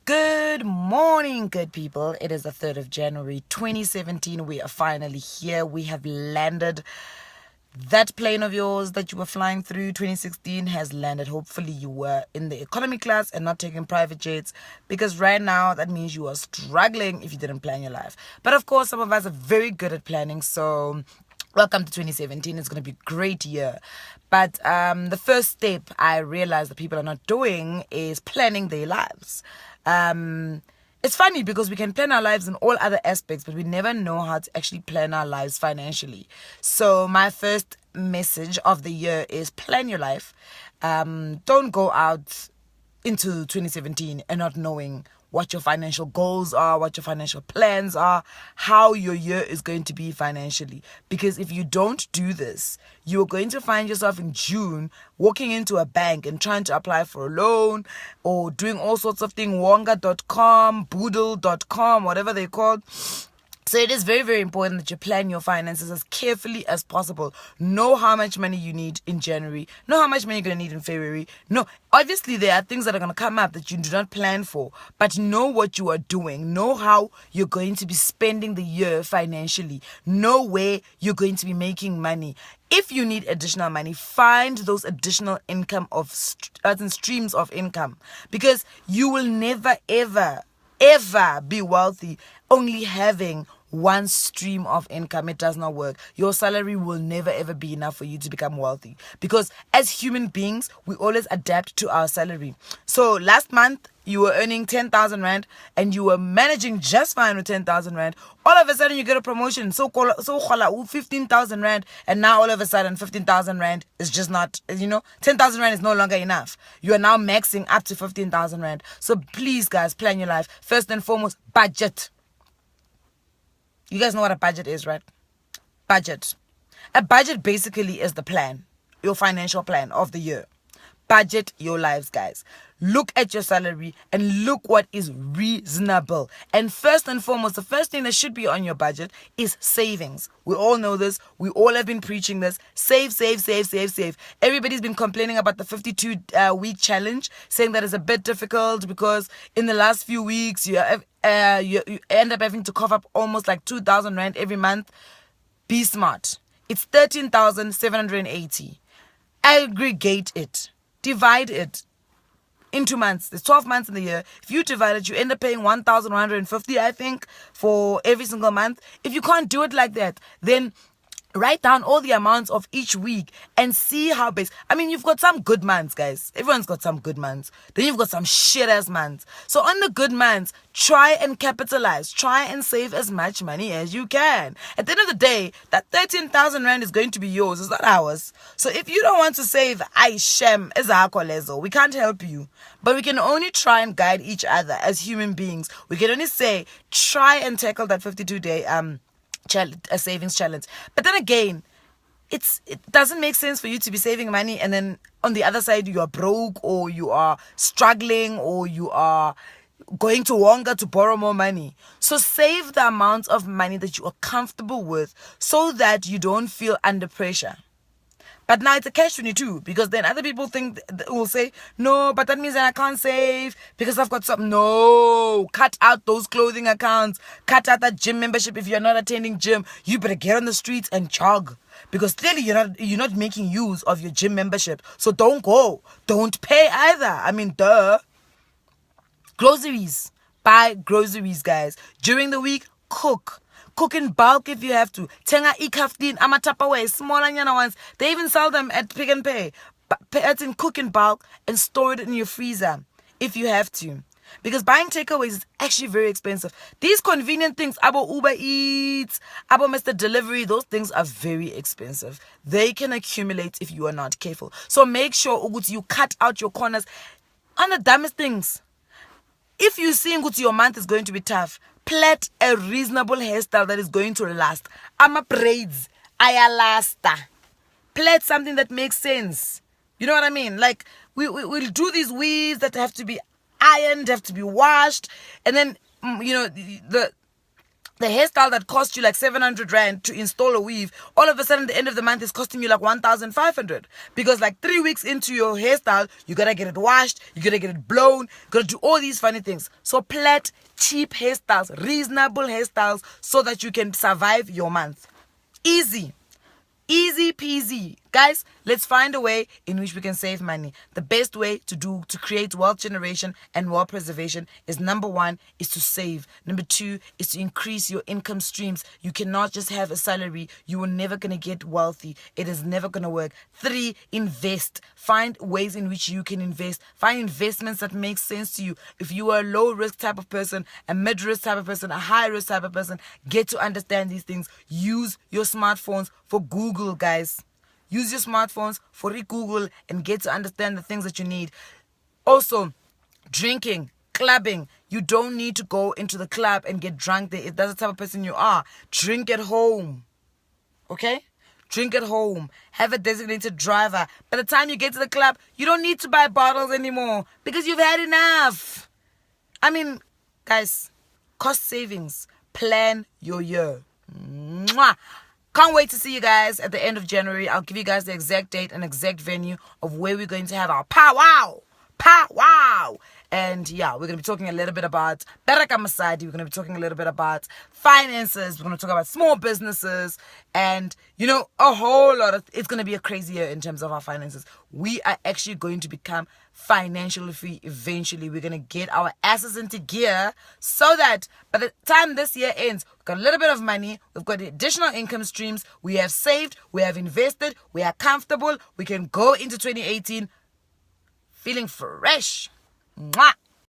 Good morning, good people. It is the 3rd of January 2017. We are finally here. We have landed. That plane of yours that you were flying through 2016 has landed. Hopefully you were in the economy class and not taking private jets, because right now that means you are struggling if you didn't plan your life. But of course, some of us are very good at planning, so welcome to 2017. It's going to be a great year. But the first step I realized that people are not doing is planning their lives. It's funny because we can plan our lives in all other aspects, but we never know how to actually plan our lives financially. So my first message of the year is plan your life. Don't go out into 2017 and not knowing what your financial goals are, what your financial plans are, how your year is going to be financially. Because if you don't do this, you're going to find yourself in June walking into a bank and trying to apply for a loan or doing all sorts of things, wonga.com, boodle.com, whatever they're called. So it is very, very important that you plan your finances as carefully as possible. Know how much money you need in January. Know how much money you're going to need in February. No, obviously there are things that are going to come up that you do not plan for, but know what you are doing. Know how you're going to be spending the year financially. Know where you're going to be making money. If you need additional money, find those additional income of streams of income, because you will never, ever be wealthy only having one stream of income. It does not work. Your salary will never ever be enough for you to become wealthy, because as human beings we always adapt to our salary. So last month you were earning 10,000 rand and you were managing just fine with 10,000 rand. All of a sudden you get a promotion, so 15,000 rand, and now all of a sudden 15,000 rand is just not, 10,000 rand is no longer enough. You are now maxing up to 15,000 rand. So please guys, plan your life. First and foremost, budget. You guys know what a budget is, right? Budget. A budget basically is the plan, your financial plan of the year. Budget your lives, guys. Look at your salary and look what is reasonable. And first and foremost, the first thing that should be on your budget is savings. We all know this. We all have been preaching this. Save, save, save, save, save. Everybody's been complaining about the 52-week challenge, saying that it's a bit difficult because in the last few weeks you end up having to cough up almost like 2,000 rand every month. Be smart. It's 13,780. Aggregate it. Divide it into months. There's 12 months in the year. If you divide it, you end up paying 1,150, I think, for every single month. If you can't do it like that, then write down all the amounts of each week and see how base. I mean, you've got some good months, guys. Everyone's got some good months. Then you've got some shit ass months. So on the good months, try and capitalize. Try and save as much money as you can. At the end of the day, that 13,000 rand is going to be yours. It's not ours. So if you don't want to save, we can't help you. But we can only try and guide each other as human beings. We can only say, try and tackle that 52-day a savings challenge. But then again, it doesn't make sense for you to be saving money and then on the other side you are broke, or you are struggling, or you are going to Wonga to borrow more money. So save the amount of money that you are comfortable with so that you don't feel under pressure. But now it's a catch-22, because then other people will say, no, but that means that I can't save because I've got something. No, cut out those clothing accounts. Cut out that gym membership if you're not attending gym. You better get on the streets and jog, because clearly you're not making use of your gym membership. So don't go. Don't pay either. I mean, duh. Groceries. Buy groceries, guys. During the week, cook. Cook in bulk if you have to. Tenga ikaftin, ama Tupperware, smaller nyana ones. They even sell them at Pick and Pay. Cook in bulk and store it in your freezer if you have to. Because buying takeaways is actually very expensive. These convenient things, Abo Uber Eats, Abo Mr. Delivery, those things are very expensive. They can accumulate if you are not careful. So make sure you cut out your corners on the dumbest things. If you see your month is going to be tough, plait a reasonable hairstyle that is going to last. Ama braids, ayalasta. Plait something that makes sense. You know what I mean? Like, we'll do these weaves that have to be ironed, have to be washed, and then, The hairstyle that cost you like 700 rand to install a weave, all of a sudden, at the end of the month, is costing you like 1,500. Because like 3 weeks into your hairstyle, you gotta get it washed, you gotta get it blown, you gotta do all these funny things. So plait cheap hairstyles, reasonable hairstyles, so that you can survive your month. Easy. Easy peasy. Guys, let's find a way in which we can save money. The best way to create wealth generation and wealth preservation is, number 1 is to save. Number 2 is to increase your income streams. You cannot just have a salary. You are never going to get wealthy. It is never going to work. 3, invest. Find ways in which you can invest. Find investments that make sense to you. If you are a low risk type of person, a mid risk type of person, a high risk type of person, get to understand these things. Use your smartphones for Google, guys. Use your smartphones for Google and get to understand the things that you need. Also, drinking, clubbing. You don't need to go into the club and get drunk there. If that's the type of person you are, drink at home. Okay? Drink at home. Have a designated driver. By the time you get to the club, you don't need to buy bottles anymore because you've had enough. I mean, guys, cost savings. Plan your year. Mwah. Can't wait to see you guys at the end of January. I'll give you guys the exact date and exact venue of where we're going to have our powwow. And yeah, we're going to be talking a little bit about Beraka Masadi. We're going to be talking a little bit about finances. We're going to talk about small businesses and, a whole lot of... It's going to be a crazy year in terms of our finances. We are actually going to become financially free eventually. We're going to get our asses into gear so that by the time this year ends, we've got a little bit of money. We've got additional income streams. We have saved. We have invested. We are comfortable. We can go into 2018 feeling fresh. Mwah.